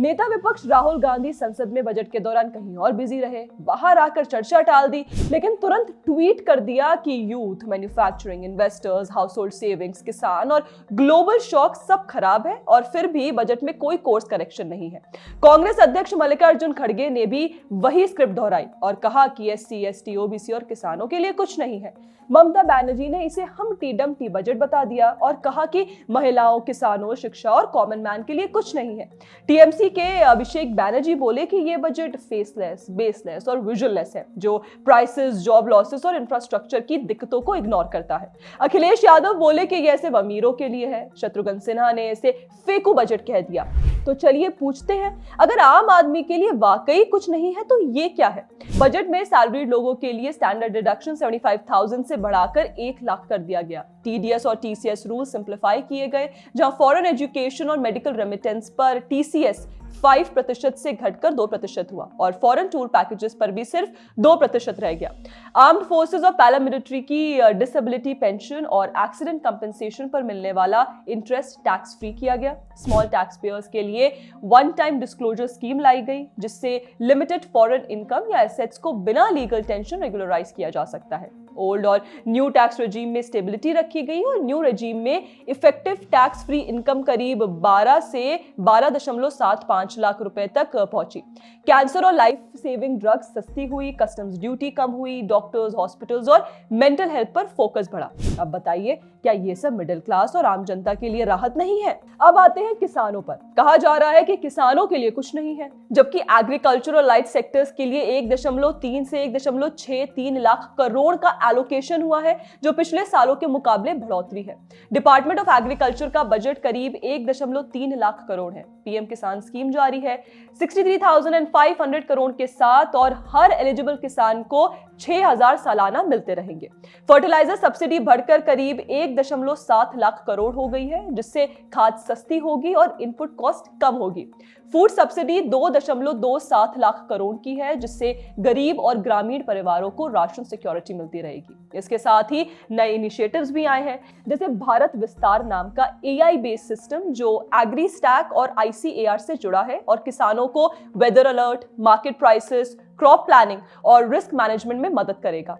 नेता विपक्ष राहुल गांधी संसद में बजट के दौरान कहीं और बिजी रहे, बाहर आकर चर्चा टाल दी, लेकिन तुरंत ट्वीट कर दिया कि youth, manufacturing, investors, house hold savings, किसान और ग्लोबल शॉक सब खराब है और फिर भी बजट में कोई कोर्स करेक्शन नहीं है। कांग्रेस अध्यक्ष मल्लिकार्जुन खड़गे ने भी वही स्क्रिप्ट दोहराई और कहा कि एससी, एसटी, ओबीसी और किसानों के लिए कुछ नहीं है। ममता बनर्जी ने इसे हमटी डमटी बजट बता दिया और कहा कि महिलाओं, किसानों, शिक्षा और कॉमन मैन के लिए कुछ नहीं है। टीएमसी के अभिषेक बैनर्जी बोले कि ये बजट फेसलेस, बेसलेस और विजुअललेस है, जो प्राइसेस, जॉब लॉसेस और इंफ्रास्ट्रक्चर की दिक्कतों को इग्नोर करता है। अखिलेश यादव बोले कि ये सिर्फ अमीरों के लिए है। शत्रुघ्न सिन्हा ने इसे फेकू बजट कह दिया। तो चलिए पूछते हैं, अगर आम आदमी के लिए वाकई कुछ नहीं है तो ये क्या है? बजट में सैलरीड लोगों के लिए स्टैंडर्ड डिडक्शन 75,000 से बढ़ाकर 1 लाख कर दिया गया। टीडीएस और टीसीएस रूल सिंप्लीफाई किए गए, जहां फॉरेन एजुकेशन और मेडिकल रेमिटेंस पर टीसीएस 5% से घटकर 2% हुआ और फॉरेन टूर पैकेजेस पर भी सिर्फ 2% रह गया। आर्म्ड फोर्सेस और पैरामिलिट्री की डिसेबिलिटी पेंशन और एक्सीडेंट कंपनसेशन पर मिलने वाला इंटरेस्ट टैक्स फ्री किया गया। स्मॉल टैक्स पेयर्स के लिए वन टाइम डिस्क्लोजर स्कीम लाई गई, जिससे लिमिटेड फॉरेन इनकम या एसेट्स को बिना लीगल टेंशन रेगुलराइज किया जा सकता है। ओल्ड और न्यू टैक्स रेजीम में स्टेबिलिटी रखी गई और न्यू रेजीम में इफेक्टिव टैक्स फ्री इनकम करीब 12 से 12.75 लाख रुपए तक पहुंची। कैंसर और लाइफ सेविंग ड्रग्स सस्ती हुई, कस्टम्स ड्यूटी कम हुई, डॉक्टर्स, हॉस्पिटल्स और मेंटल हेल्थ पर फोकस बढ़ा। अब बताइए, क्या ये सब मिडिल क्लास और आम जनता के लिए राहत नहीं है? अब आते हैं किसानों पर। कहा जा रहा है कि किसानों के लिए कुछ नहीं है, जबकि एग्रीकल्चर और लाइट सेक्टर्स के लिए 1.3 से 1.63 लाख करोड़ का एलोकेशन हुआ है, जो पिछले सालों के मुकाबले बढ़ोतरी है। डिपार्टमेंट ऑफ एग्रीकल्चर का बजट करीब 1.3 लाख करोड़ है। पीएम किसान स्कीम जारी है 63,500 करोड़ के साथ और हर एलिजिबल किसान को 6,000 सालाना मिलते रहेंगे। फर्टिलाइजर सब्सिडी बढ़कर करीब 1.7 लाख करोड़ हो गई है, जिससे खाद सस्ती होगी और इनपुट कॉस्ट कम होगी। फूड सब्सिडी 2.27 लाख करोड़ की है, जिससे गरीब और ग्रामीण परिवारों को राशन सिक्योरिटी मिलती रहेगी। इसके साथ ही नए इनिशिएटिव्स भी आए हैं, जैसे भारत विस्तार नाम का एआई बेस्ड सिस्टम, जो एग्री स्टैक और आईसीएआर से जुड़ा है और किसानों को weather alert, market prices, crop planning और रिस्क मैनेजमेंट में मदद करेगा।